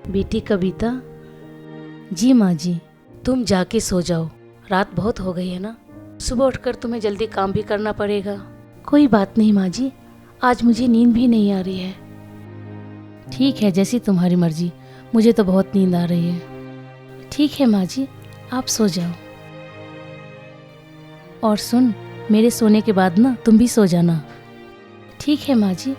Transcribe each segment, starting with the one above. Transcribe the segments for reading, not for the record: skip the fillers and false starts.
बेटी कविता। जी माँ जी। तुम जाके सो जाओ, रात बहुत हो गई है ना। सुबह उठकर तुम्हें जल्दी काम भी करना पड़ेगा। कोई बात नहीं माँ जी, आज मुझे नींद भी नहीं आ रही है। ठीक है, जैसी तुम्हारी मर्जी, मुझे तो बहुत नींद आ रही है। ठीक है माँ जी, आप सो जाओ। और सुन, मेरे सोने के बाद ना तुम भी सो जाना। ठीक है माँ जी।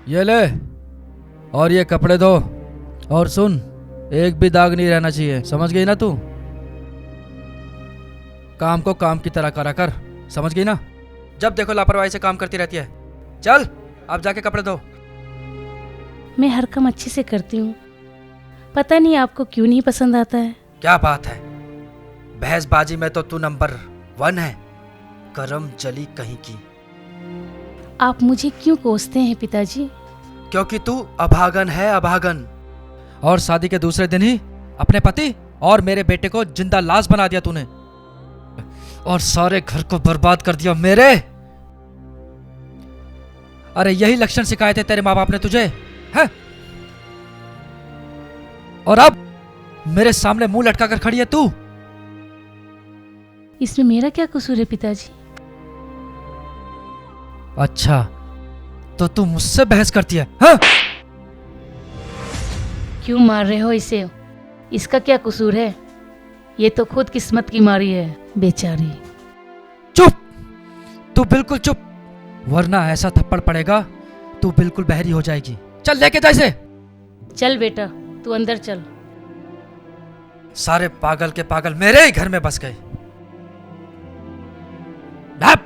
ये ले, और ये कपड़े धो। और सुन, एक भी दाग नहीं रहना चाहिए, समझ गई ना तू? काम को काम की तरह करा कर, समझ गई ना? जब देखो लापरवाही से काम करती रहती है। चल, अब जाके कपड़े धो। मैं हर काम अच्छे से करती हूँ, पता नहीं आपको क्यों नहीं पसंद आता है। क्या बात है, बहसबाजी में तो तू नंबर 1 है, करम जली कहीं की। आप मुझे क्यों कोसते हैं पिताजी? क्योंकि तू अभागन है, अभागन। और शादी के दूसरे दिन ही अपने पति और मेरे बेटे को जिंदा लाश बना दिया तूने, और सारे घर को बर्बाद कर दिया मेरे। अरे यही लक्षण सिखाए थे तेरे माँ बाप ने तुझे, हैं? और अब मेरे सामने मुंह लटका कर खड़ी है तू। इसमें मेरा क्या कसूर है पिताजी? अच्छा, तो तू मुझसे बहस करती है, हाँ? क्यों मार रहे हो इसे? इसका क्या कसूर है? ये तो खुद किस्मत की मारी है, बेचारी। चुप, तू बिल्कुल चुप, वरना ऐसा थप्पड़ पड़ेगा तू बिल्कुल बहरी हो जाएगी। चल लेके जा इसे। चल बेटा, तू अंदर चल। सारे पागल के पागल मेरे ही घर में बस गए। भाप!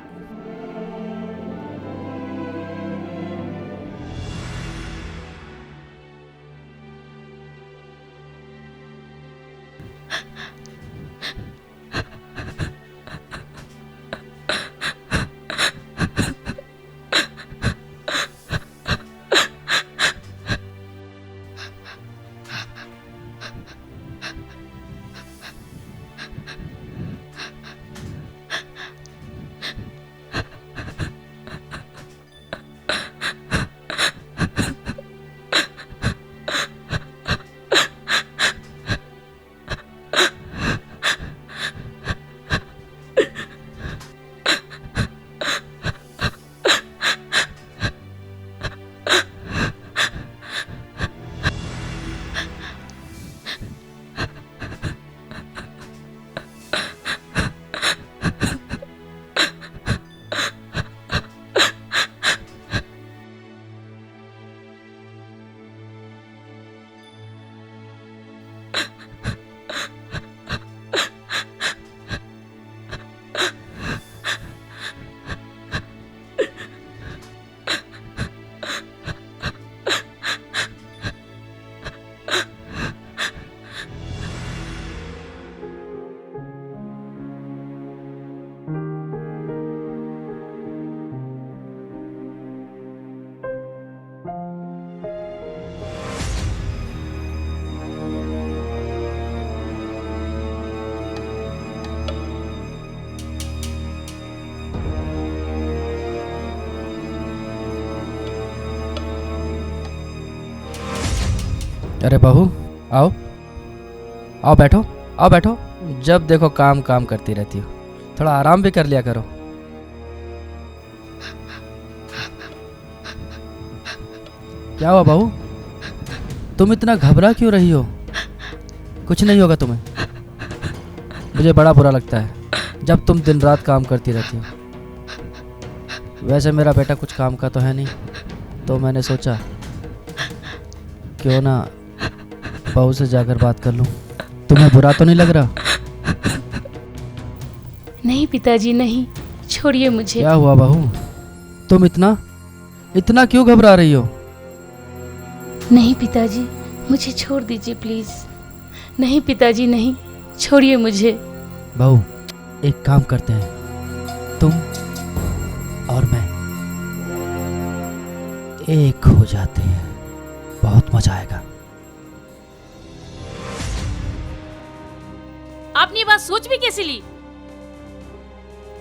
अरे बहू, आओ आओ, बैठो, आओ बैठो। जब देखो काम काम करती रहती हो, थोड़ा आराम भी कर लिया करो। क्या हुआ बहू, तुम इतना घबरा क्यों रही हो? कुछ नहीं होगा तुम्हें। मुझे बड़ा बुरा लगता है जब तुम दिन रात काम करती रहती हो। वैसे मेरा बेटा कुछ काम का तो है नहीं, तो मैंने सोचा क्यों ना बहू से जाकर बात कर लूं। तुम्हें बुरा तो नहीं लग रहा? नहीं पिताजी नहीं, छोड़िए मुझे। क्या हुआ बहू, तुम इतना इतना क्यों घबरा रही हो? नहीं पिताजी, मुझे छोड़ दीजिए प्लीज। नहीं पिताजी नहीं, छोड़िए मुझे। बहू, एक काम करते हैं, तुम और मैं एक हो जाते हैं, बहुत मजा आएगा। आपने ये बात सोच भी कैसे ली?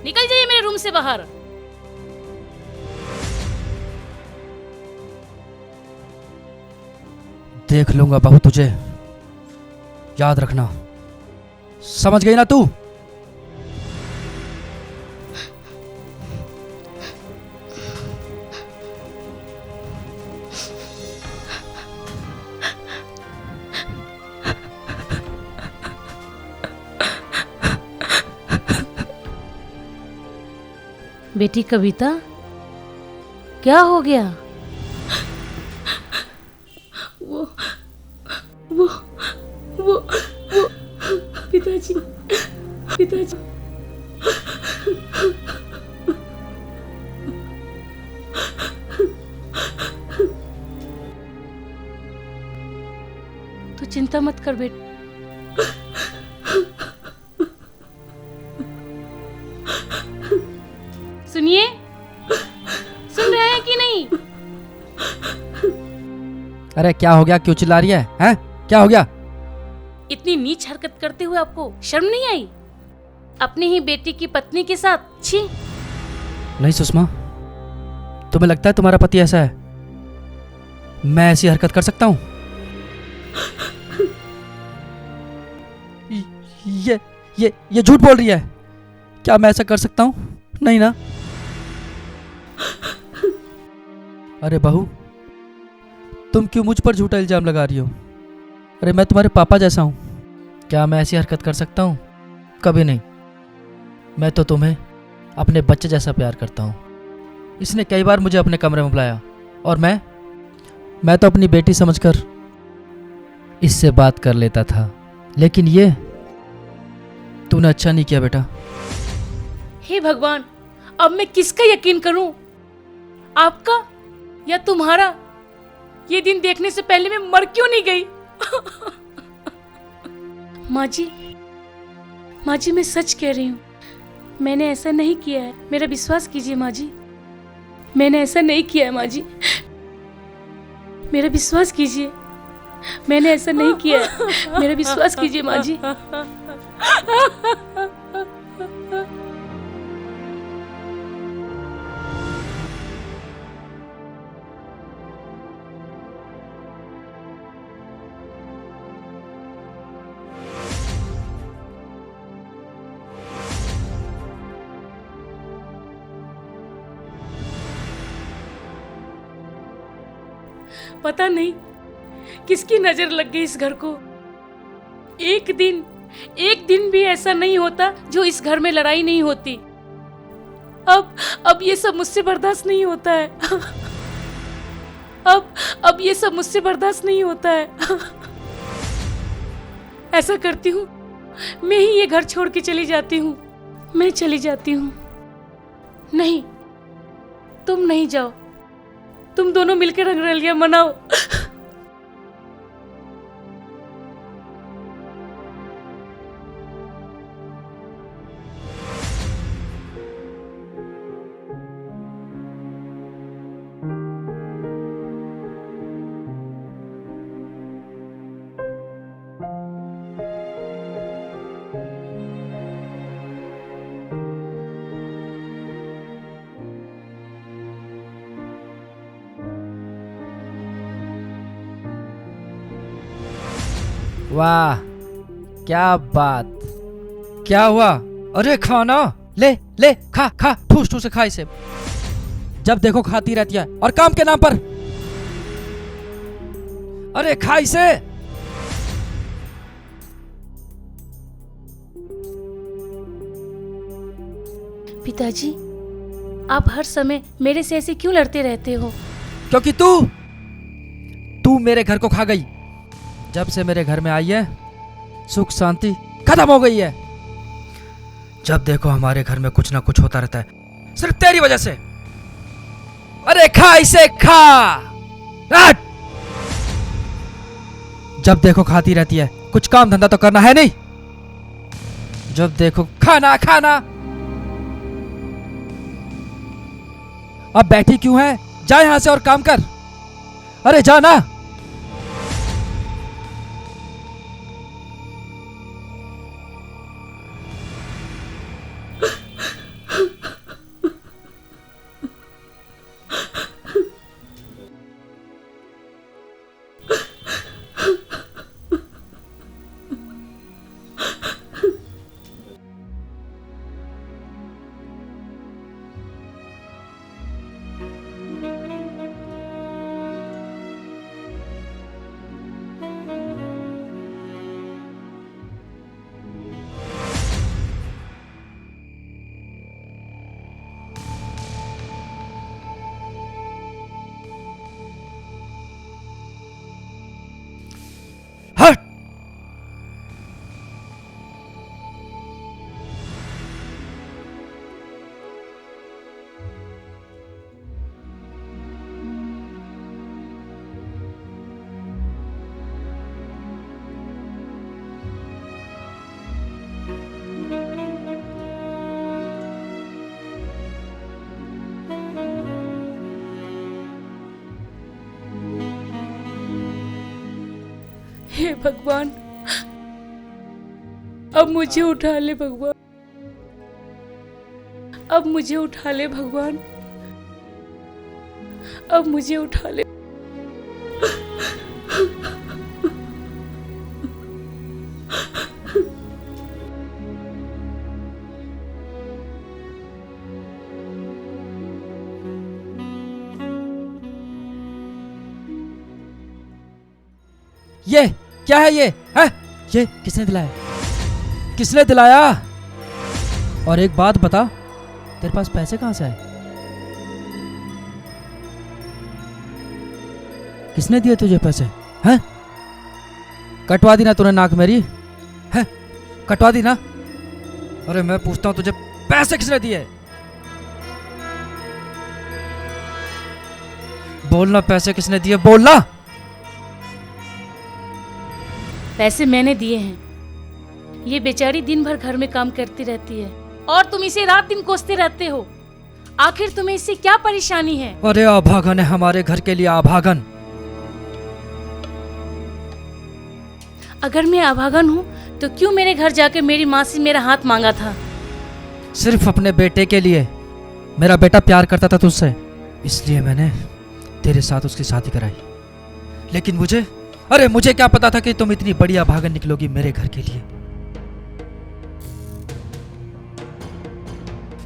निकल जाइए मेरे रूम से बाहर। देख लूंगा बहू तुझे, याद रखना, समझ गई ना तू? बेटी कविता, क्या हो गया? वो वो वो वो पिताजी, पिताजी। तू चिंता मत कर बेटा। सुनिए, सुन रहे हैं कि नहीं? अरे क्या हो गया, क्यों चिल्ला रही है? हैं? क्या हो गया? इतनी नीच हरकत करते हुए आपको शर्म नहीं आई? अपनी ही बेटी की पत्नी के साथ, छी। नहीं सुषमा, तुम्हें लगता है तुम्हारा पति ऐसा है? मैं ऐसी हरकत कर सकता हूं? ये झूठ बोल रही है। क्या मैं ऐसा कर सकता हूं? नहीं ना। अरे बहू, तुम क्यों मुझ पर झूठा इल्जाम लगा रही हो? अरे मैं तुम्हारे पापा जैसा हूं, क्या मैं ऐसी हरकत कर सकता हूं? कभी नहीं। मैं तो तुम्हें अपने बच्चे जैसा प्यार करता हूं। इसने कई बार मुझे अपने कमरे में बुलाया और मैं तो अपनी बेटी समझकर इससे बात कर लेता था, लेकिन ये तूने अच्छा नहीं किया बेटा। हे भगवान, अब मैं किसका यकीन करूं? आपका या तुम्हारा? ये दिन देखने से पहले मैं मर क्यों नहीं गई? माँ जी, माँ जी, मैं सच कह रही हूँ, मैंने ऐसा नहीं किया है। मेरा विश्वास कीजिए माँ जी, मैंने ऐसा नहीं किया है। माँ जी, मेरा विश्वास कीजिए, मैंने ऐसा नहीं किया है। मेरा विश्वास कीजिए माँ जी। पता नहीं किसकी नजर लग गई इस घर को। एक दिन भी ऐसा नहीं होता जो इस घर में लड़ाई नहीं होती। अब ये सब मुझसे बर्दाश्त नहीं होता है। अब ये सब मुझसे बर्दाश्त नहीं होता है। ऐसा करती हूँ, मैं ही ये घर छोड़ के चली जाती हूँ। मैं चली जाती हूँ। नहीं, तुम नहीं जाओ, तुम दोनों मिलकर रंगरलियां मनाओ। वाह, क्या बात। क्या हुआ? अरे खाना ले ले, खा खा, ठूस ठूस से खा इसे। जब देखो खाती रहती है, और काम के नाम पर। अरे खा इसे। पिताजी, आप हर समय मेरे से ऐसे क्यों लड़ते रहते हो? क्योंकि तू मेरे घर को खा गई। जब से मेरे घर में आई है, सुख शांति खत्म हो गई है। जब देखो हमारे घर में कुछ ना कुछ होता रहता है, सिर्फ तेरी वजह से। अरे खा इसे, खा। हट! जब देखो खाती रहती है, कुछ काम धंधा तो करना है नहीं। जब देखो खाना खाना। अब बैठी क्यों है? जा यहां से और काम कर। अरे जा ना। हट! हे भगवान, अब मुझे उठा ले भगवान, अब मुझे उठा ले भगवान, अब मुझे उठा ले। ये क्या है? ये है? ये किसने दिलाया? किसने दिलाया? और एक बात बता, तेरे पास पैसे कहां से आए? किसने दिए तुझे पैसे? हैं? कटवा दी ना तूने नाक मेरी? हैं? कटवा दी ना? अरे मैं पूछता हूं तुझे, पैसे किसने दिए? बोलना, पैसे किसने दिए? बोलना। पैसे मैंने दिए हैं। ये बेचारी दिन भर घर में काम करती रहती है और तुम इसे रात दिन कोसते रहते हो। आखिर तुम्हें इससे क्या परेशानी है? अरे अभागन है हमारे घर के लिए, अभागन। अगर मैं अभागन हूँ तो क्यों मेरे घर जाके मेरी माँ से मेरा हाथ मांगा था? सिर्फ अपने बेटे के लिए। मेरा बेटा प्यार करता था तुझसे, इसलिए मैंने तेरे साथ उसकी शादी कराई। लेकिन मुझे क्या पता था कि तुम इतनी बड़ी अभागन निकलोगी मेरे घर के लिए।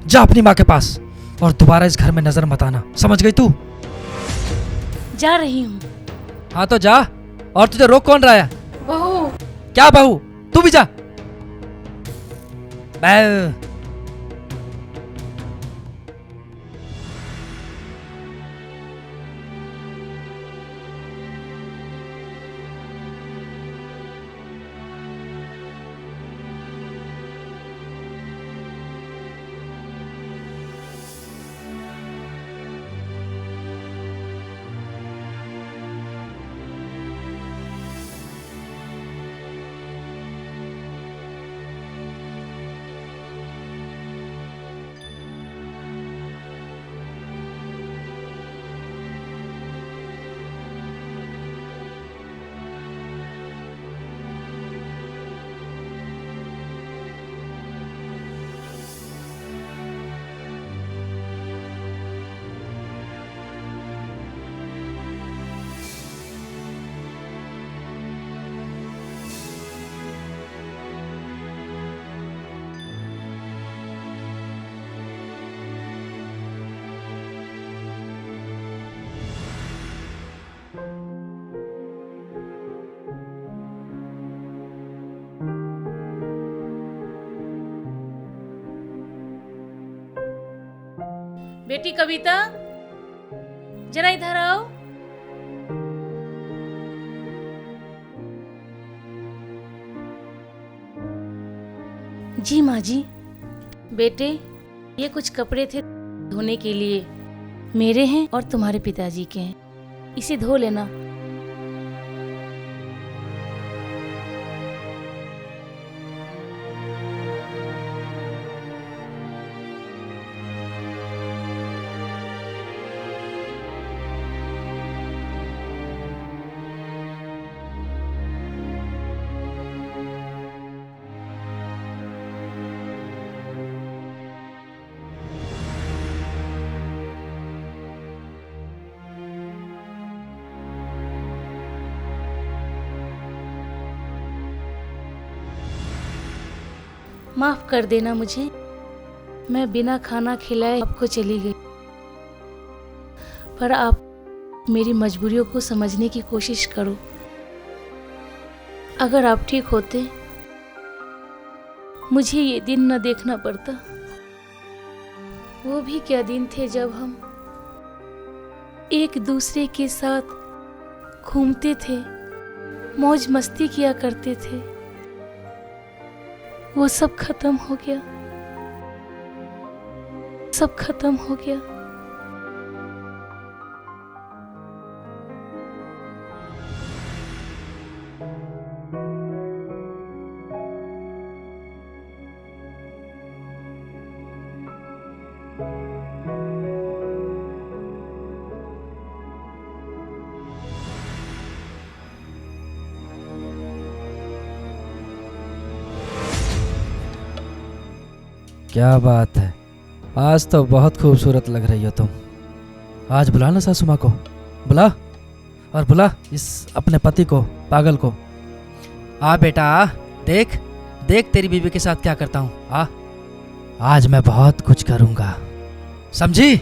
जा अपनी माँ के पास और दोबारा इस घर में नजर मत आना, समझ गई तू? जा रही हूँ। हाँ तो जा, और तुझे रोक कौन रहा है? बहू। क्या बहू? तू भी जा। मैं बेटी कविता, जरा इधर आओ। जी माँ जी। बेटे, ये कुछ कपड़े थे धोने के लिए, मेरे हैं और तुम्हारे पिताजी के हैं, इसे धो लेना। माफ कर देना मुझे, मैं बिना खाना खिलाए आपको चली गई, पर आप मेरी मजबूरियों को समझने की कोशिश करो। अगर आप ठीक होते, मुझे ये दिन न देखना पड़ता। वो भी क्या दिन थे जब हम एक दूसरे के साथ घूमते थे, मौज मस्ती किया करते थे। वो सब खत्म हो गया, सब खत्म हो गया। क्या बात है, आज तो बहुत खूबसूरत लग रही हो तुम। आज बुला ना सासू माँ को, बुला, और बुला इस अपने पति को, पागल को। आ बेटा आ, देख देख तेरी बीवी के साथ क्या करता हूँ। आ, आज मैं बहुत कुछ करूँगा, समझी?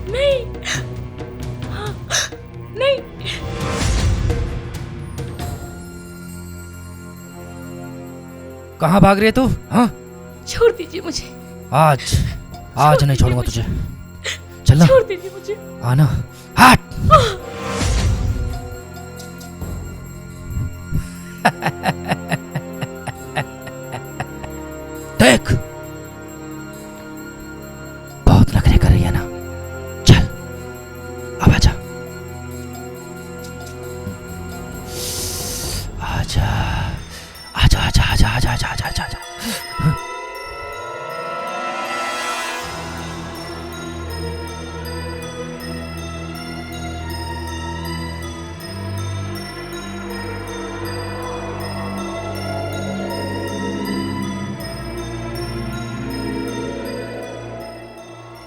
नहीं, नहीं। कहाँ भाग रही है तू? हाँ, छोड़ दीजिए मुझे। आज आज नहीं छोड़ूंगा तुझे। चलना, छोड़ दीजिए मुझे। आना, हट। देख, बहुत नखरे कर रही है ना। चल, अब आजा, आजा, आजा, आजा, आजा, आजा, आजा, आजा, आजा, आजा।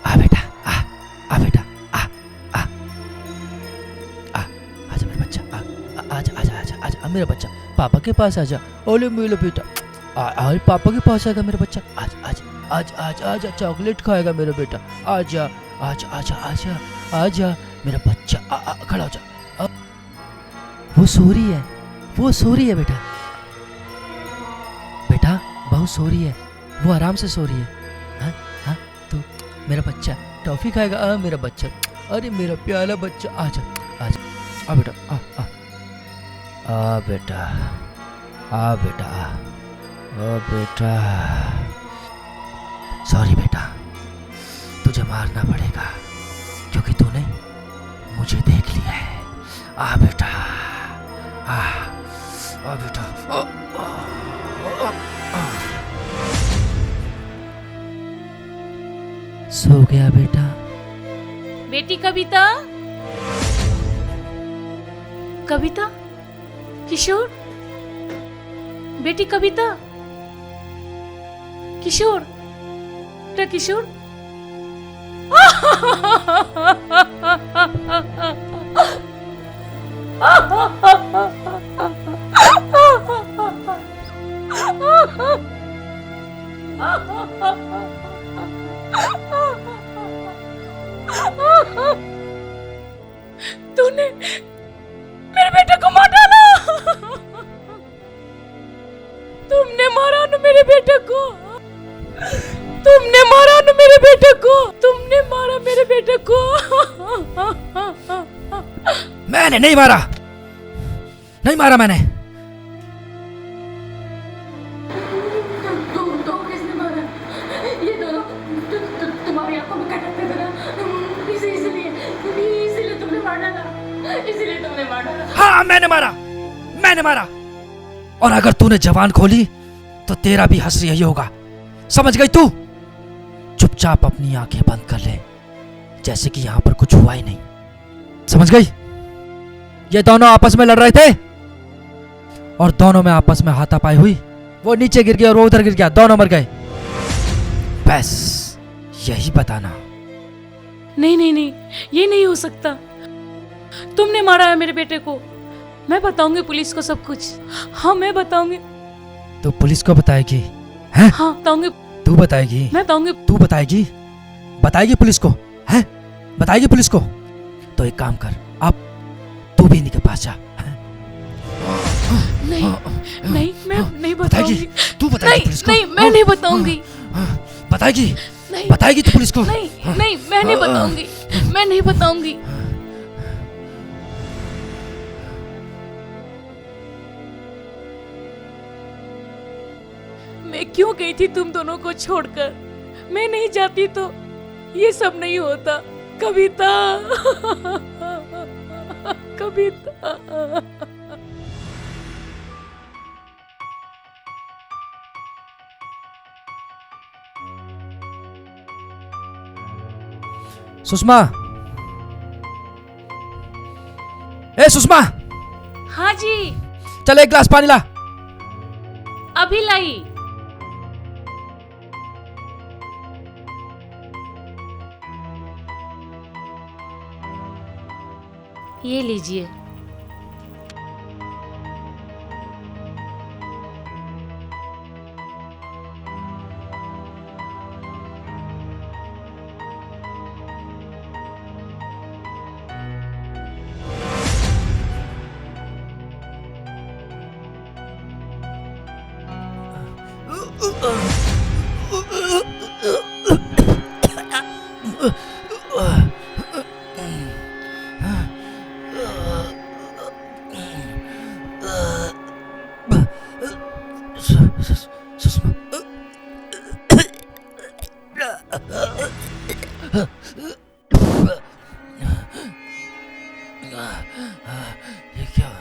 आ बेटा, आ बेटा, आजा मेरा बच्चा, आजा, आजा, आजा, आजा मेरा बच्चा, पापा के पास आजा। ओले मेरा बेटा, अरे पापा के पास आएगा मेरा बच्चा। आज आज आज आज आजा, चॉकलेट खाएगा मेरा बेटा। आजा, आजा, आजा, आजा, आजा मेरा बच्चा, खड़ा हो जा। वो सो रही है, वो सो रही है बेटा, बेटा बहुत सो रही है, वो आराम से सो रही है। हाँ हाँ, तो मेरा बच्चा टॉफी खाएगा। मेरा बच्चा, अरे मेरा प्यारा बच्चा, आजा, आजा, आ बेटा, आ बेटा, आ बेटा, आ बेटा। सॉरी बेटा, तुझे मारना पड़ेगा क्योंकि तूने मुझे देख लिया है। आ बेटा, आ बेटा, सो गया बेटा? बेटी कविता, कविता, किशोर, बेटी कविता, किशोर, बेटा किशोर। तूने मेरे बेटे को मार डाला। तुमने मारा ना मेरे बेटे को। तुमने मारा ना मेरे बेटे को। तुमने मारा मेरे बेटे को। मैंने नहीं मारा, नहीं मारा मैंने। तो किसने मारा? ये दोनों तुम्हारी आंखों में कटकते थे ना, इसीलिए तुमने मार डाला। इसीलिए तुमने मार डाला। हाँ मैंने मारा, मैंने मारा। और अगर तूने जबान खोली तो तेरा भी हश्र यही होगा, समझ गई तू? चुपचाप अपनी आंखें बंद कर ले, जैसे कि यहां पर कुछ हुआ ही नहीं, समझ गई? ये दोनों आपस में लड़ रहे थे और दोनों में आपस में हाथापाई हुई। वो नीचे गिर गया और वो उधर गिर गया, दोनों मर गए। बस यही बताना। नहीं नहीं नहीं, ये नहीं हो सकता। तुमने मारा है मेरे बेटे को। मैं बताऊंगी पुलिस को सब कुछ। हाँ मैं बताऊंगी। तो पुलिस को बताएगी? हैं? हाँ बताऊंगी। तू बताएगी? मैं बताऊंगी। तू बताएगी? बताएगी पुलिस को? हैं? बताएगी पुलिस को? तो एक काम कर, अब तू भी इन्हीं के पास जा। नहीं नहीं, मैं नहीं बताएगी? बताऊंगी। तू बताएगी पुलिस को? नहीं मैं नहीं बताऊंगी। बताएगी? नहीं बताएगी तू पुलिस को? नहीं नहीं, मैं नहीं बताऊंगी। मैं नहीं बताऊंगी। मैं क्यों गई थी तुम दोनों को छोड़कर? मैं नहीं जाती तो ये सब नहीं होता। कविता, कविता। सुषमा, ए सुषमा, हाँ जी, चल एक गिलास पानी ला। अभी लाई। ये लीजिए। सुषमा, ये क्या?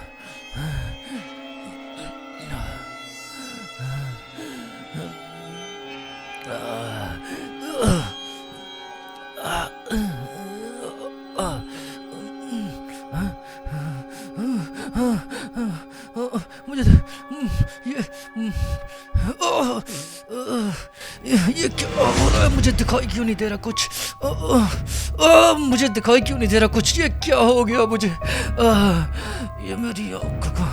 मुझे ये क्या हो रहा है? मुझे दिखाई क्यों नहीं दे रहा कुछ? मुझे दिखाई क्यों नहीं दे रहा कुछ? ये क्या हो गया मुझे? ये मेरी आँखों को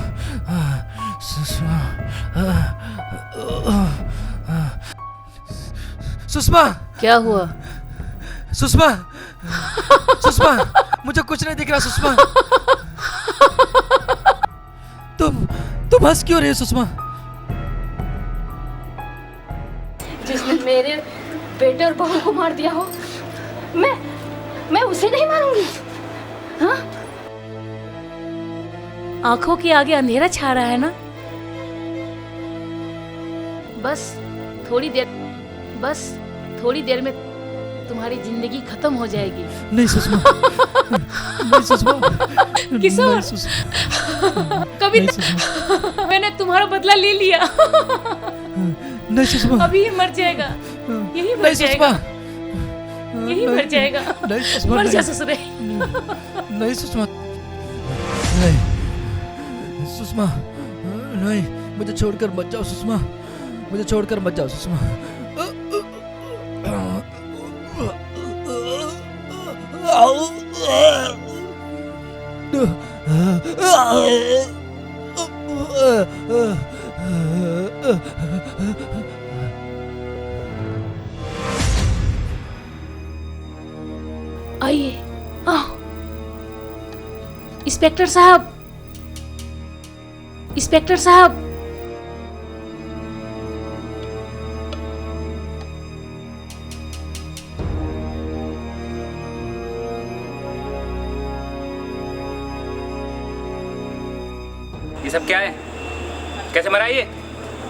सुषमा, सुषमा, क्या हुआ? सुषमा, सुषमा, मुझे कुछ नहीं दिख रहा सुषमा। तुम हंस क्यों रही हो सुषमा? जिसने मेरे बेटे और बहू को मार दिया हो, मैं उसे नहीं मारूंगी। हाँ? आंखों के आगे अंधेरा छा रहा है ना? बस थोड़ी देर में तुम्हारी जिंदगी खत्म हो जाएगी। नहीं सुषमा, नहीं सुषमा, किशोर, नहीं सुषमा, कविता, मैंने तुम्हारा बदला ले लिया। नहीं सुषमा, अभी ये मर जाएगा। यही मर नहीं जाएगा। सुषमा, यही मर जाएगा। नहीं सुषमा, मर जा नहीं। ससुरे। नहीं सुषमा, नहीं सुषमा, नहीं, मुझे छोड़कर मत जाओ सुषमा, मुझे छोड़कर मत जाओ सुषमा। आइए। इंस्पेक्टर साहब, इंस्पेक्टर साहब। ये सब क्या है? कैसे मरा ये?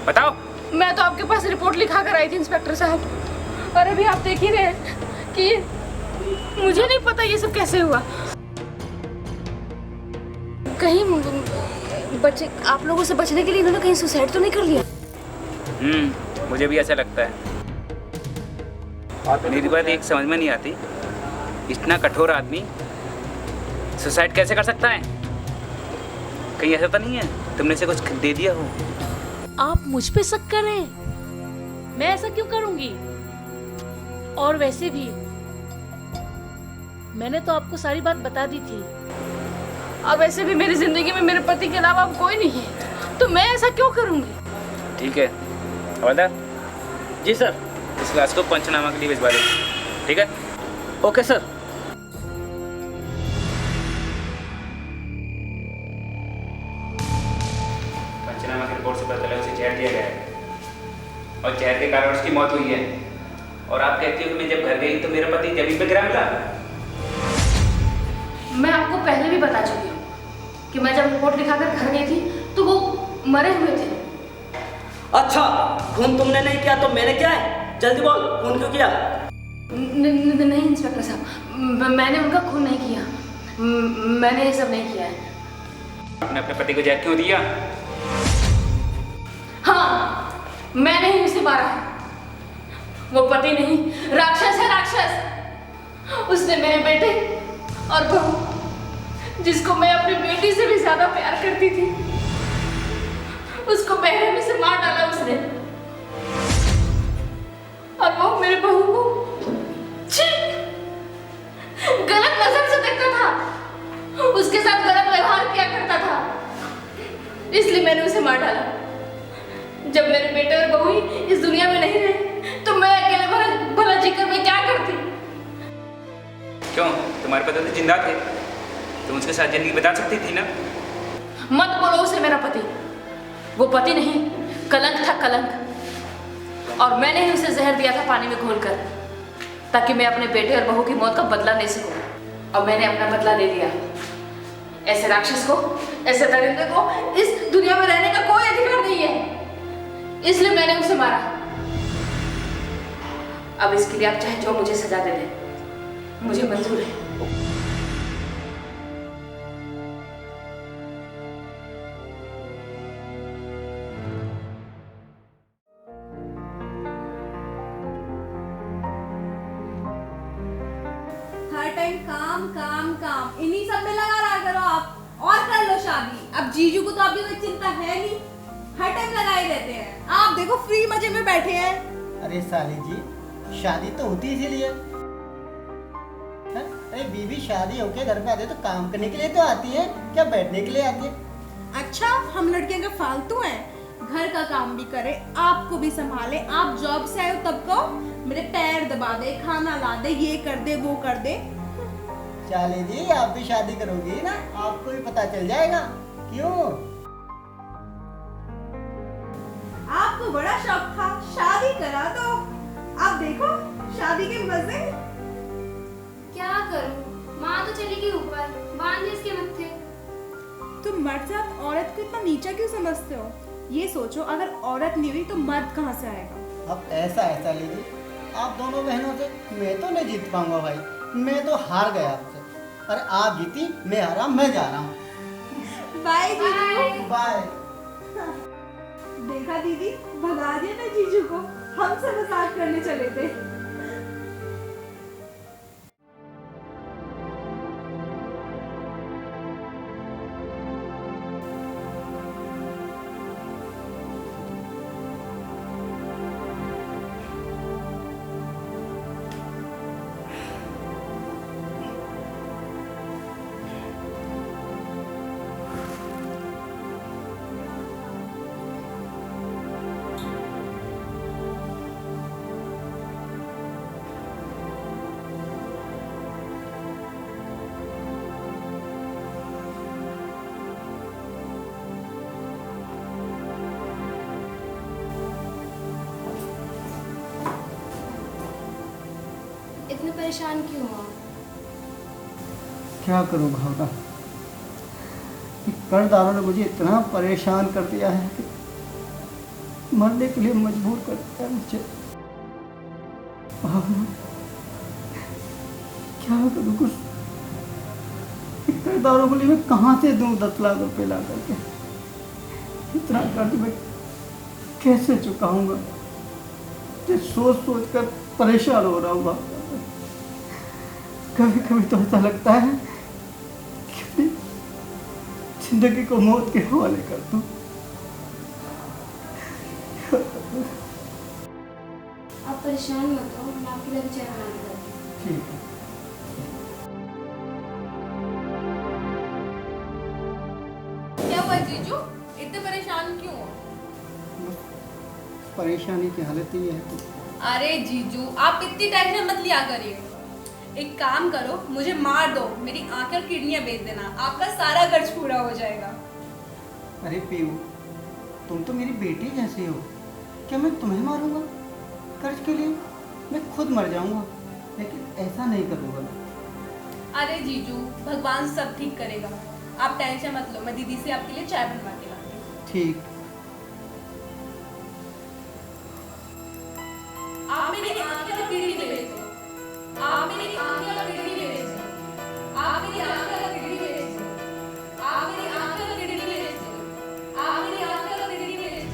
बताओ। मैं तो आपके पास रिपोर्ट लिखा कर आई थी इंस्पेक्टर साहब, और अभी आप देख ही रहे हैं कि मुझे नहीं पता ये सब कैसे हुआ। कहीं बच्चे, आप लोगों से बचने के लिए इन्होंने कहीं सुसाइड तो नहीं कर लिया? मुझे भी ऐसा लगता है। मेरी बात एक समझ में नहीं आती, इतना कठोर आदमी सुसाइड कैसे कर सकता है? कहीं ऐसा तो नहीं है तुमने से कुछ दे दिया हो? आप मुझ पे शक कर रहे हैं? मैं ऐसा क्यों करूंगी? और वैसे भी मैंने तो आपको सारी बात बता दी थी। और वैसे भी मेरी जिंदगी में मेरे पति के अलावा अब कोई नहीं है, तो मैं ऐसा क्यों करूंगी? ठीक है हवलदार जी सर। इस क्लास को पंचनामा के लिए भिजवा दो। ठीक है? Okay sir. पंचनामा की रिपोर्ट से पता चला उसे जहर दिया गया है और जहर के कारण उसकी मौत हुई है। और आप कहती हो कि मैं जब घर गई तो मेरा पति जमीन पे गिरा मिला। मैं आपको पहले भी बता चुकी हूँ कि मैं जब रिपोर्ट लिखाकर घर गई थी तो वो मरे हुए थे। अच्छा, खून तुमने नहीं किया तो मैंने किया है? जल्दी बोल, खून क्यों किया? नहीं इंस्पेक्टर साहब, मैंने उनका खून नहीं किया। मैंने ये सब नहीं किया है। आपने अपने पति को जहर क्यों दिया? हाँ, मैंने ही उसे मारा है। वो पति नहीं, राक्षस है, राक्षस। उसने मेरे बेटे और बहू, जिसको मैं अपनी बेटी से भी ज्यादा प्यार करती थी, उसको बेरहमी से मार डाला उसने। और वो मेरे बहू को छी, गलत नजर से देखता था, उसके साथ गलत व्यवहार किया करता था, इसलिए मैंने उसे मार डाला। जब मेरे बेटे और बहू ही इस दुनिया में नहीं रहे तो मैं अकेले भला जीकर मैं क्या करती? क्यों? तुम्हारे पति तो जिंदा थे, तुम उसके साथ जिंदगी बिता सकती थी ना? मत बोलो उसे मेरा पति। वो पति नहीं, कलंक था, कलंक। और मैंने ही उसे जहर दिया था पानी में घोलकर, ताकि मैं अपने बेटे और बहू की मौत का बदला ले सकूं। और मैंने अपना बदला ले लिया। ऐसे राक्षस को, ऐसे दरिंदे को इस दुनिया में रहने का कोई अधिकार नहीं है, इसलिए मैंने उसे मारा। अब इसके लिए आप चाहे जो मुझे सजा दे दें, मुझे मंजूर है। हर टाइम काम काम काम, इन्हीं सब में लगा रहा करो आप, और कर लो शादी। अब जीजू को तो अभी कोई चिंता है नहीं, हर टाइम लगाए रहते हैं। आप देखो फ्री मजे में बैठे हैं। अरे साली जी, शादी तो होती इसीलिए। अरे बीवी शादी होके घर पे आती है तो काम करने के लिए तो आती है, क्या बैठने के लिए आती है? अच्छा, हम लड़कियां का फालतू हैं? घर का काम भी करे, आपको भी संभाले। आप जॉब से आए हो तब कहो मेरे पैर दबा दे, खाना ला दे, ये कर दे, वो कर दे। चाली जी, आप भी शादी करोगी ना, आपको भी पता चल जाएगा। क्यों? आपको बड़ा शौक था, शादी करा दो। आप देखो शादी के मजे। क्या करूं? माँ तो चली गई ऊपर, बांध दे इसके मत्थे। तुम मर्द से औरत को इतना नीचा क्यों समझते हो? ये सोचो, अगर औरत नहीं हुई तो मर्द कहाँ से आएगा? अब ऐसा है चाली जी, आप दोनों बहनों से मैं तो नहीं जीत पाऊंगा भाई, मैं तो हार गया आपसे। अरे आप जीती, मैं हारा, मैं जा रहा हूँ। बाय जीजू। बाय। देखा दीदी, भगा दिया ना जीजू को, हमसे मजाक करने चले थे। इतने परेशान क्यों हो? क्या करूँ भावना, कि कर्जदारों ने मुझे इतना परेशान कर दिया है कि मरने के लिए मजबूर कर दिया है मुझे। भावना, क्या करूँ कुछ, कर्जदारों के लिए मैं कहाँ से दूँ 10 लाख रुपए ला करके? इतना कर्ज मैं कैसे चुकाऊंगा? ये सोच सोच कर परेशान हो रहा हूँ भावना। कभी कभी तो ऐसा लगता है कि अपनी जिंदगी को मौत के हवाले कर दूं। आप परेशान मत हो, मैं आपके लिए चाय बना के लाती हूँ। ठीक है। क्या हुआ जीजू, इतने परेशान क्यों हो? परेशानी की हालत ही है तो। अरे जीजू, आप इतनी टेंशन मत लिया करिए। एक काम करो, मुझे मार दो, मेरी आंखें और किडनियां बेच देना, आपका सारा कर्ज पूरा हो जाएगा। अरे पीयू, तुम तो मेरी बेटी जैसी हो, क्या मैं तुम्हें मारूंगा कर्ज के लिए? मैं खुद मर जाऊंगा, लेकिन ऐसा नहीं करूंगा। अरे जीजू, भगवान सब ठीक करेगा, आप टेंशन मत लो। मैं दीदी से आपके लिए चाय बनवा के लाती हूँ। ठीक। आप मेरी आंखें और किडनी ले लीजिए। आप मेरी आंखें और किडनी ले लीजिए। आप मेरी आंखें और किडनी ले लीजिए। आप मेरी आंखें और किडनी ले लीजिए। आप मेरी आंखें और किडनी ले लीजिए।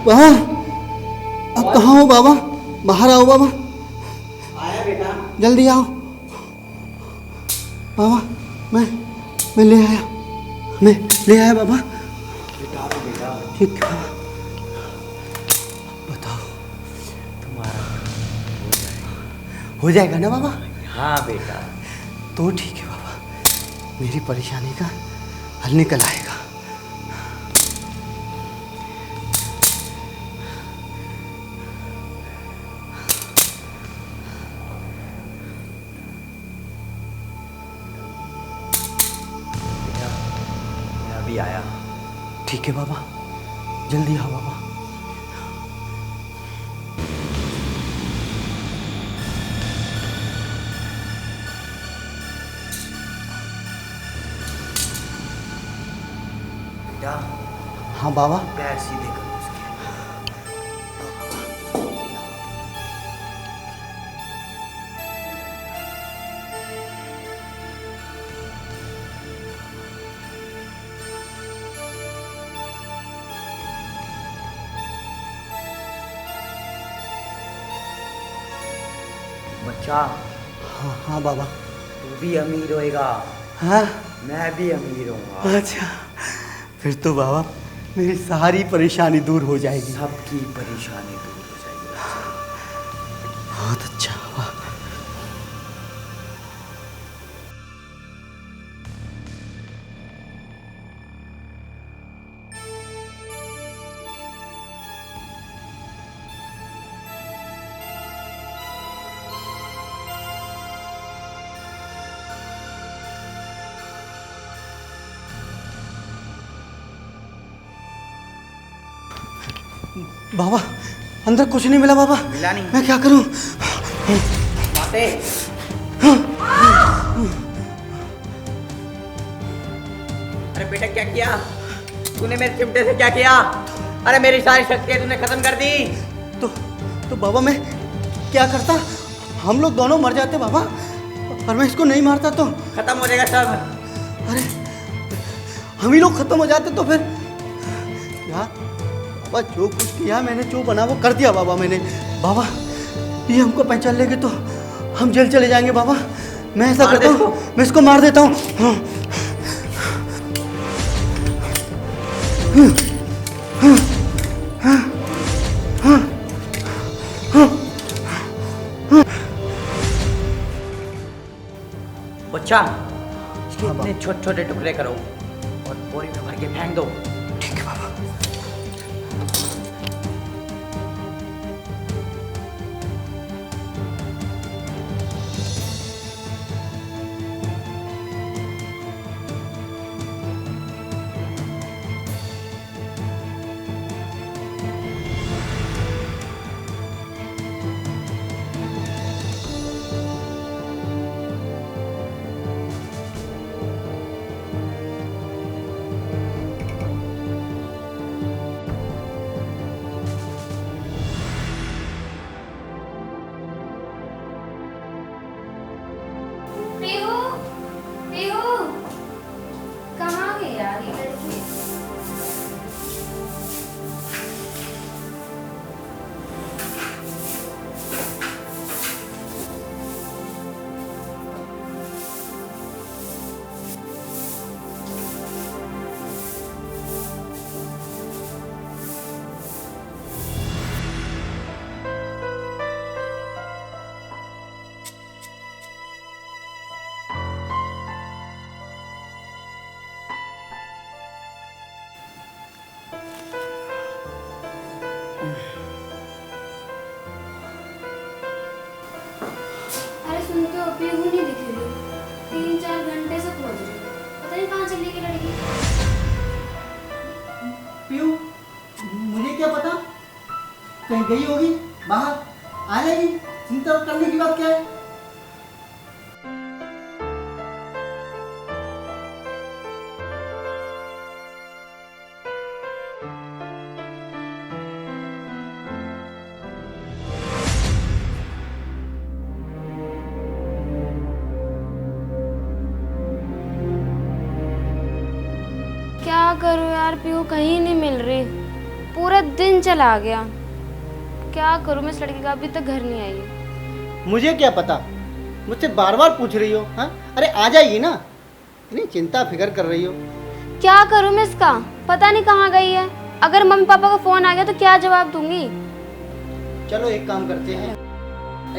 बाबा, अब कहाँ हो बाबा? बाहर आओ बाबा। आया बेटा। जल्दी आओ बाबा। मैं ले आया, मैं ले आया बाबा। बेटा बेटा, ठीक है बाबा। बताओ, तुम्हारा हो जाएगा ना बाबा? हाँ बेटा। तो ठीक है बाबा, मेरी परेशानी का हल निकल आएगा। अभी आया। ठीक है बाबा, जल्दी आओ बाबा। बेटा, हाँ बाबा। पैर सीधे करो उसके। बच्चा, हाँ हाँ बाबा। तू भी अमीर होएगा, हाँ, मैं भी अमीर हूँ। अच्छा, फिर तो बाबा मेरी सारी परेशानी दूर हो जाएगी। सबकी परेशानी दूर हो जाएगी बच्चा। बहुत अच्छा बाबा। बाबा, अंदर कुछ नहीं मिला बाबा। मिला नहीं? मैं क्या करूं? माते। अरे बेटा, क्या किया? तूने मेरे चिमटे से क्या किया? अरे मेरी सारी शक्तियाँ तूने खत्म कर दी। तो बाबा मैं क्या करता? हम लोग दोनों मर जाते बाबा, और मैं इसको नहीं मारता तो खत्म हो जाएगा सब। अरे हम ही लोग खत्म हो जाते तो फिर यार बाबा जो कुछ किया मैंने, जो बना वो कर दिया बाबा मैंने। बाबा ये हमको पहचान लेंगे तो हम जेल चले जाएंगे बाबा। मैं ऐसा करता हूँ, मैं इसको मार देता हूँ। बच्चा इसके इतने छोटे छोटे टुकड़े करो और बोरी में भर के फेंक दो। ठीक है बाबा। पीहू, पीहू, कहाँ गई यार ये लड़की? अरे सुनते हो, पीहू नहीं दिख रही। 3-4 घंटे से खोज रही हूँ, पता नहीं कहाँ चली गई लड़की। पीयू मुझे क्या पता, कहीं गई होगी बाहर, आ जाएगी। चिंता करने की बात क्या है? क्या करूँ यार, पीहू कहीं नहीं मिल रही। पूरा दिन चला गया। क्या करूँ मैं, इस लड़की का अभी तक घर नहीं आई है। मुझे क्या पता, मुझसे बार बार पूछ रही हो। हाँ अरे आ जाएगी ना, इतनी चिंता फिक्र कर रही हो। क्या करूँ मैं इसका, पता नहीं कहाँ गई है। अगर मम्मी पापा का फोन आ गया तो क्या जवाब दूंगी। चलो एक काम करते हैं,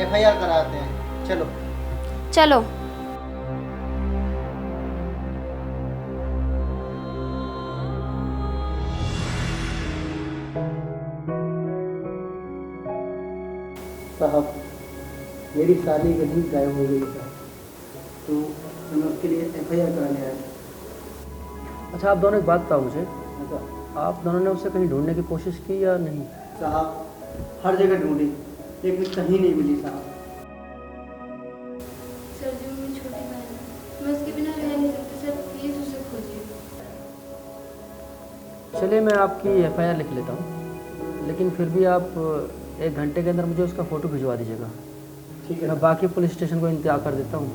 FIR कराते हैं। चलो चलो। साहब मेरी साली कहीं गायब हो गई है, तो मैं उसके लिए FIR कराने आया था। अच्छा आप दोनों एक बात बताओ मुझे, आप दोनों ने उसे कहीं ढूंढने की कोशिश की या नहीं? साहब हर जगह ढूंढी लेकिन कहीं नहीं मिली साहब। सर जी मेरी छोटी बहन है, मैं उसके बिना रह नहीं सकती सर, प्लीज उसे खोजिए। चलिए मैं आपकी FIR लिख लेता हूँ, लेकिन फिर भी आप 1 घंटे के अंदर मुझे उसका फ़ोटो भिजवा दीजिएगा। ठीक है। मैं बाकी पुलिस स्टेशन को इंतजार कर देता हूँ,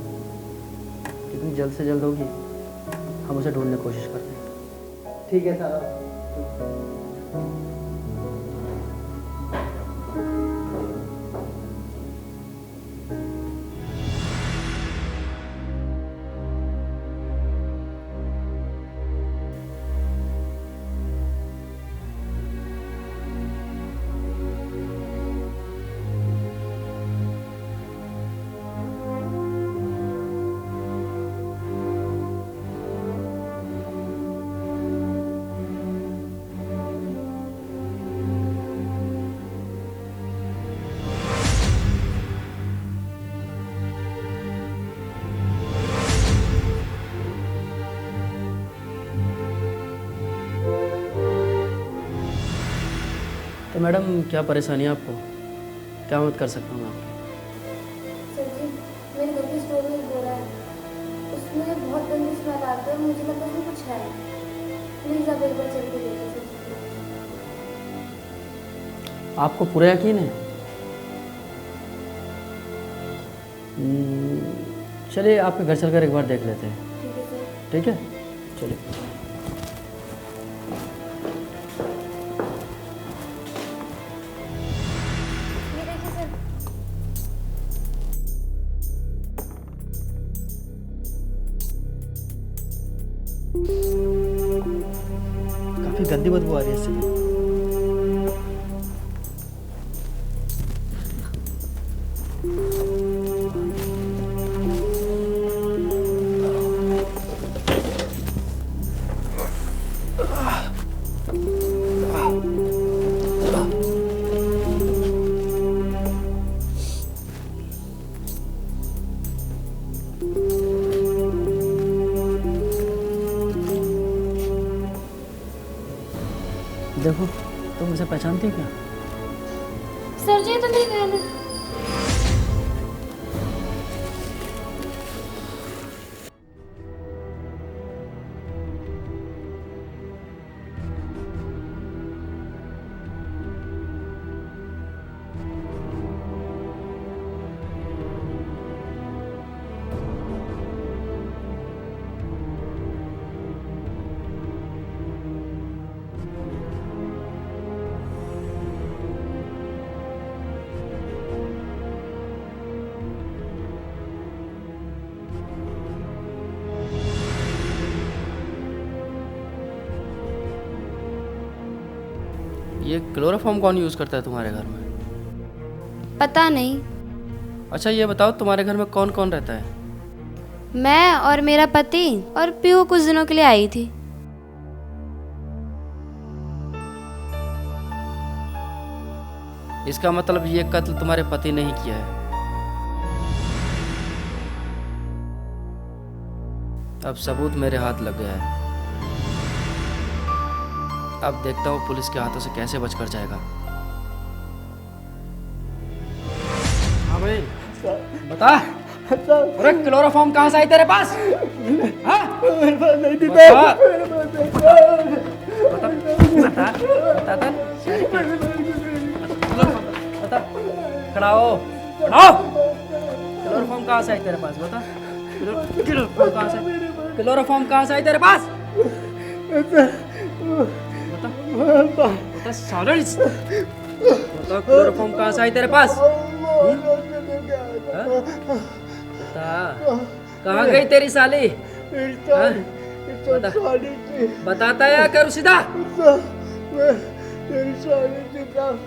जितनी जल्द से जल्द होगी हम उसे ढूंढने की कोशिश करते हैं। ठीक है साहब। तो मैडम क्या परेशानी है आपको, क्या मदद कर सकता हूँ मैं आपकी? सर जी मेरे घर के स्टोर में एक बोरा है, उसमें बहुत गंदी स्मेल आती है और मुझे लगता है उसमें कुछ है। प्लीज़ आप एक बार चल के देखो सर। आपको पूरा यकीन है? चलिए आपके घर चलकर एक बार देख लेते हैं। ठीक है सर। ठीक है, चलिए। ये देखिए सर। काफ़ी गंदी बदबू आ रही है इससे। देखो, तुम इसे पहचानती हो क्या? सर जी तो नहीं गए। ये क्लोरोफॉर्म कौन यूज़ करता है तुम्हारे घर में? पता नहीं। अच्छा ये बताओ, तुम्हारे घर में कौन कौन रहता है? मैं और मेरा पति और पीहू कुछ दिनों के लिए आई थी। इसका मतलब ये कत्ल तुम्हारे पति ने ही किया है। अब सबूत मेरे हाथ लग गया है। अब देखता हूँ पुलिस के हाथों से कैसे बचकर जाएगा। हाँ भाई, बता। अरे क्लोरोफॉर्म कहाँ से आई तेरे पास? हाँ? मेरे पास नहीं थी बता। मेरे पास नहीं था। बता, बता, बता, बता, खड़ा हो, खड़ा हो। क्लोरोफॉर्म कहाँ से आई तेरे पास? बता। क्लोरोफॉर्म कहाँ से? क्लोरोफॉर्म कहाँ से आई तेरे पास? बता, बता साले। बता क्लोरोफॉर्म कहाँ से आई तेरे पास? बता, कहाँ गई तेरी साली? हाँ? बता, बताता या करूँ सीधा?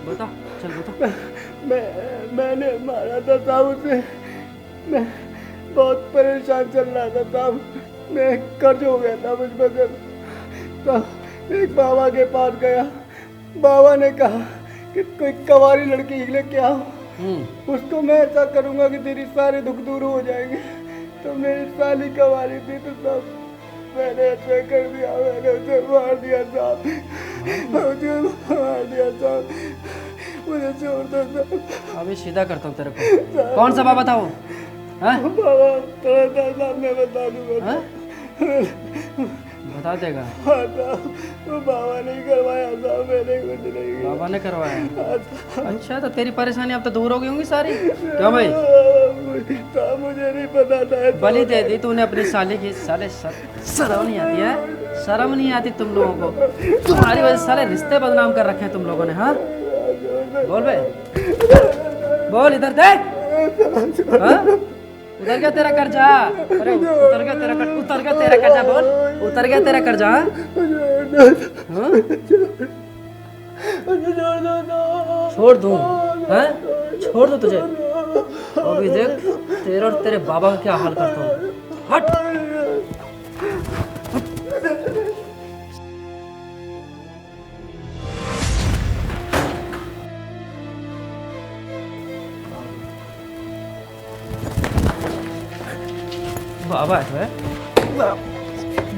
बता, चल बता। मैंने मारा था साहब उसे। मैं बहुत परेशान चल रहा था साहब। मैं कर्ज हो गया था मुझ पर। तब एक बाबा के पास गया। बाबा ने कहा कि कोई कवारी लड़की लेके आओ, उसको मैं ऐसा करूँगा कि तेरी सारे दुख दूर हो जाएंगे। तो मेरी साली कवारी थी, तो सब मैंने ऐसा कर दिया। मैंने उसे मार दिया साहब, मुझे मार दिया साहब। मुझे छोड़ दो साहब। अभी सीधा करता हूँ तेरे को। कौन सा बाबा था वो? हाँ? बाबा थोड़ा सा साहब मैं बता दूंगा। हाँ? बता देगा। हाँ साहब, वो बाबा ने करवाया साहब, मैंने कुछ नहीं किया। बाबा ने करवाया? अच्छा, तो तेरी परेशानी अब तो दूर हो गई होंगी सारी। क्यों भाई? साहब मुझे नहीं पता था। बलि दे दी तूने अपनी साली की। साले शर्म नहीं आती है? शर्म नहीं आती तुम लोगों को? तुम्हारी वजह से साले रिश्ते बदनाम कर रखे हैं तुम लोगों ने। हाँ बोल बे, बोल, इधर देख। हाँ? उतर गया तेरा कर्जा? अरे उतर गया तेरा कर्जा? उतर गया तेरा कर्जा? बोल, उतर गया तेरा कर्जा? हाँ? छोड़ दूँ? हाँ? छोड़ दो तुझे? अभी देख तेरे और तेरे बाबा का क्या हाल करता हूँ। हट। बाबा है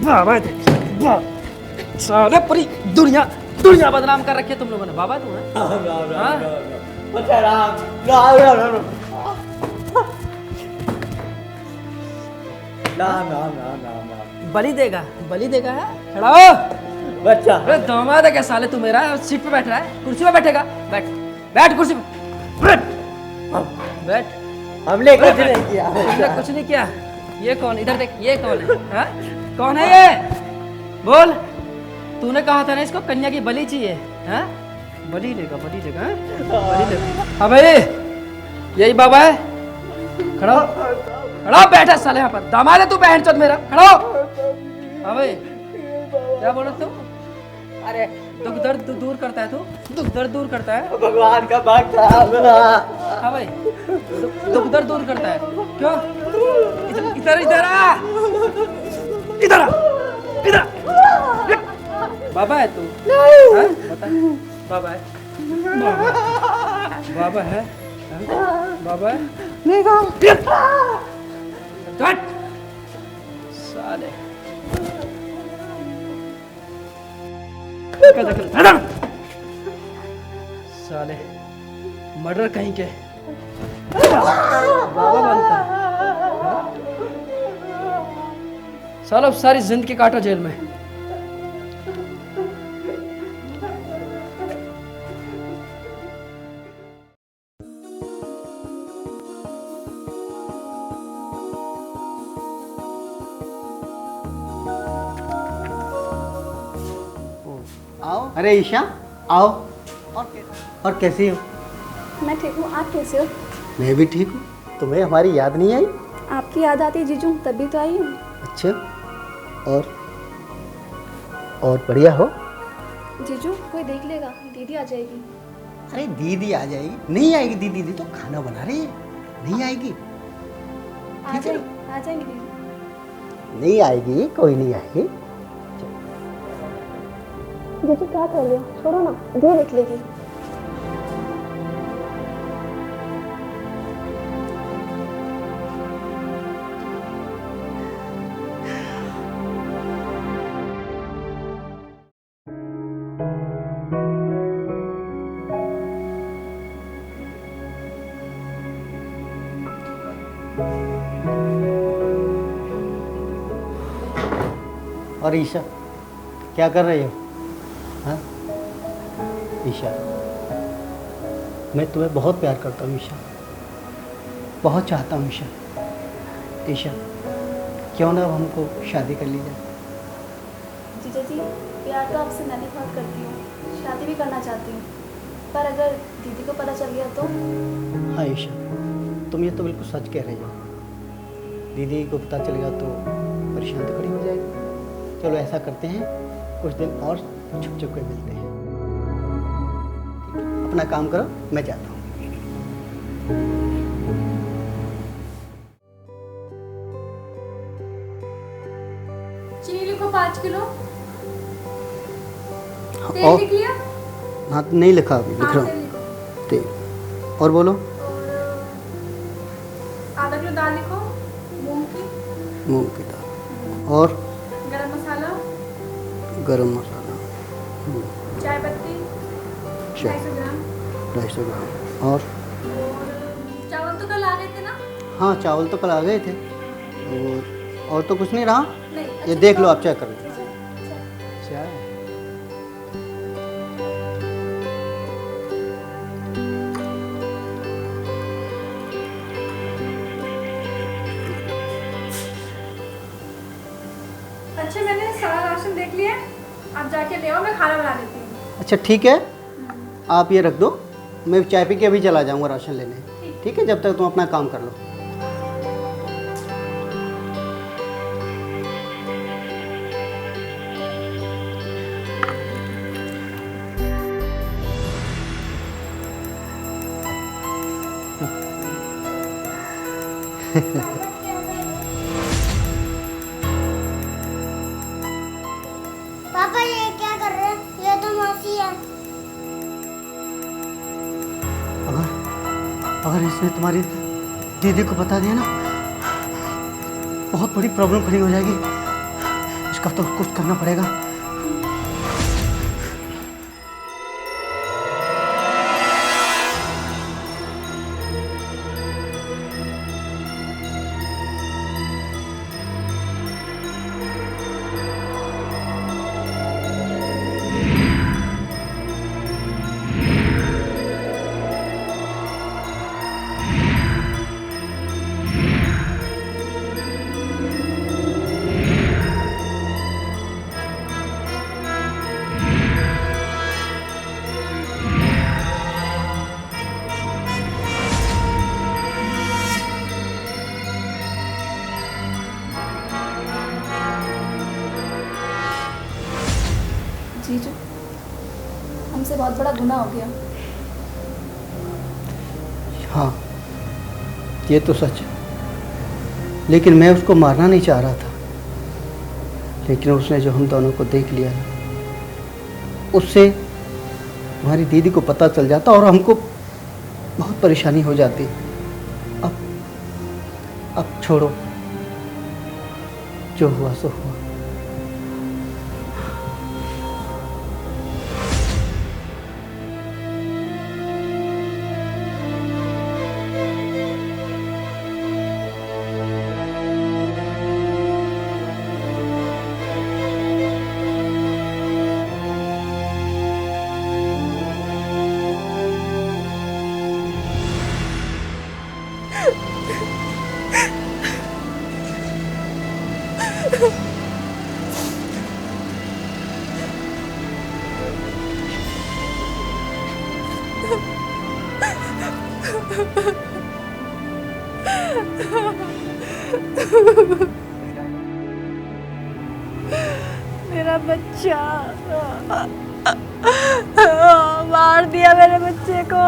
बाबा है। सारे पूरी दुनिया बदनाम कर रखी है तुम लोगों ने। बाबा तू है? बलि देगा? बलि देगा है? खड़ा हो। बच्चा अरे दामाद है क्या साले तू मेरा? सीट पे बैठ रहा है, कुर्सी पे बैठेगा? बैठ बैठ कुर्सी पे बैठ बैठ। हमने कुछ नहीं किया। तुमने कुछ नहीं किया। ये कौन? इधर देख, ये कौन है? हाँ? कौन है ये? बोल। तूने कहा था ना इसको कन्या की बलि चाहिए, हाँ? बलि लेगा, बलि लेगा, हाँ? बलि लेगा। अबे यही बाबा है? खड़ा हो, खड़ा हो, बैठा साले यहाँ पर। दामाद है तू बहन चोद मेरा, खड़ा हो। अबे क्या बोल रहा तू? अरे दुख दर्द दूर करता है तू? दुख दर्द दूर करता है? भगवान का भक्त था। हाँ भाई, दुख दर्द दूर करता है। क्यों? इधर इधर आ, इधर आ, इधर आ। बाबा है तू? हाँ? बता, बाबा है? बाबा है? हाँ? बाबा है? नहीं साले साले मर्डर कहीं के बाबा बनता है। सालो सारी जिंदगी काटो जेल में। आओ। अरे ईशा आओ। और कैसी हो? मैं ठीक हूँ, आप कैसे हो? मैं भी ठीक हूँ। तुम्हें हमारी याद नहीं आई? आपकी याद आती है जीजू, तभी तो आई हूँ। अच्छा, और बढ़िया हो? जीजू कोई देख लेगा, दीदी आ जाएगी। अरे दीदी आ जाएगी? नहीं आएगी दीदी, दीदी तो खाना बना रही है, नहीं आएगी। आ जाएंगी दीदी। नहीं आएगी, कोई नहीं आएगी। जीजू क्या कर रहे हो? छोड़ो ना, दीदी देख लेगी। और ईशा क्या कर रही हो? हाँ ईशा, मैं तुम्हें बहुत प्यार करता हूँ ईशा, बहुत चाहता हूँ ईशा। ईशा क्यों ना हमको शादी कर ली जाए? जीजा जी, प्यार तो आपसे मैं भी बहुत करती हूँ, शादी भी करना चाहती हूँ, पर अगर दीदी को पता चल गया तो? हाँ ईशा, तुम ये तो बिल्कुल सच कह रही हो। दीदी को पता चलेगा तो परेशान तो खड़ी हो जाएगी। चलो ऐसा करते हैं, कुछ दिन और छुप छुप के मिलते हैं। अपना काम करो, मैं जाता हूँ। चीनी लिखो 5 किलो। तेल और लिख लिया? हाँ नहीं लिखा, अभी लिख रहा तेल हूँ। लिखो। तेल और बोलो। और आधा किलो दाल लिखो, मूंग की। मूंग की दाल और गरम मसाला, गरम मसाला, चाय पत्ती 250 ग्राम। 250 ग्राम और चावल तो कल आ गए थे ना? हाँ चावल तो कल आ गए थे। और तो कुछ नहीं रहा। नहीं, ये अच्छा, देख लो, आप चेक कर लो। चाय अच्छा मैंने सारा राशन देख लिया, आप जाके ले आओ, मैं खाना बना देती हूँ। अच्छा ठीक है, आप ये रख दो, मैं चाय पी के अभी चला जाऊँगा राशन लेने। ठीक है, जब तक तुम अपना काम कर लो। पापा ये क्या कर रहे हैं? ये तो मौसी है। अगर इसने तुम्हारी दीदी को बता दिया ना, बहुत बड़ी प्रॉब्लम खड़ी हो जाएगी। इसका तो कुछ करना पड़ेगा। जीजू, हमसे बहुत बड़ा गुनाह हो गया। हाँ, ये तो सच है, लेकिन मैं उसको मारना नहीं चाह रहा था। लेकिन उसने जो हम दोनों को देख लिया ना, उससे हमारी दीदी को पता चल जाता और हमको बहुत परेशानी हो जाती। अब छोड़ो, जो हुआ सो हुआ। मेरा बच्चा मार दिया मेरे बच्चे को।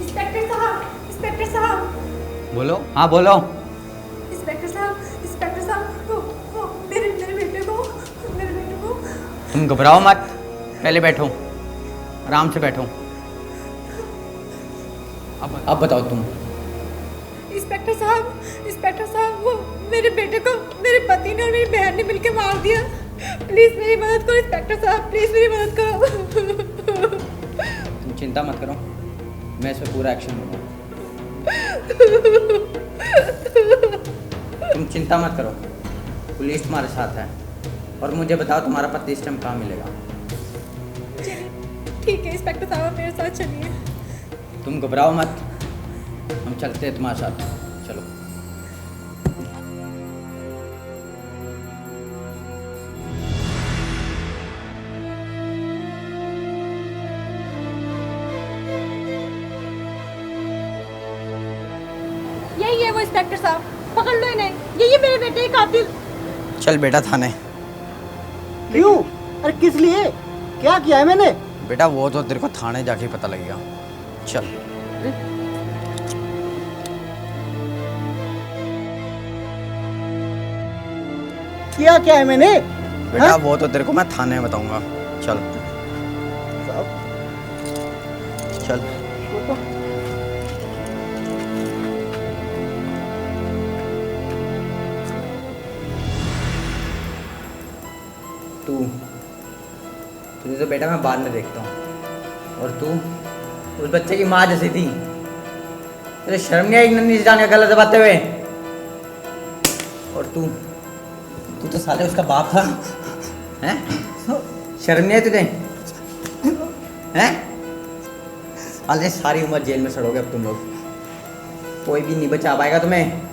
इंस्पेक्टर साहब, इंस्पेक्टर साहब, बोलो। हाँ बोलो। इंस्पेक्टर साहब, वो मेरे बेटे को। तुम घबराओ मत, पहले बैठो, आराम से बैठो। अब बताओ तुम। इंस्पेक्टर साहब, वो मेरे बेटे को मेरे पति ने और मेरी बहन ने मिलकर मार दिया। प्लीज मेरी मदद करो इंस्पेक्टर साहब, प्लीज मेरी मदद करो। तुम चिंता मत करो, मैं इस पर पूरा एक्शन लूँगा। तुम चिंता मत करो, पुलिस तुम्हारे साथ है। और मुझे बताओ तुम्हारा पति इस टाइम कहाँ मिलेगा? ठीक है इंस्पेक्टर साहब, मेरे साथ चलिए। तुम घबराओ मत, हम चलते हैं तुम्हारे साथ। चलो। यही है वो इंस्पेक्टर साहब, पकड़ लो इन्हें, यही मेरे बेटे का कातिल। चल बेटा थाने। क्यों? अरे किस लिए? क्या किया है मैंने? बेटा वो तो तेरे को थाने जाके पता लगेगा। चल। क्या है मैंने? बेटा वो तो तेरे को मैं थाने में बताऊंगा। चल चल। तुझे तो बेटा मैं बाद में देखता हूँ। और तू उस बच्चे की माँ जैसी थी, तेरे शर्म नहीं आई नन्ही से जाने का गलत दबाते हुए? और तू तो साले उसका बाप था, हैं? शर्म नहीं आई तुझे? हैं? साले सारी उम्र जेल में सड़ोगे अब तुम लोग, कोई भी नहीं बचा पाएगा तुम्हें।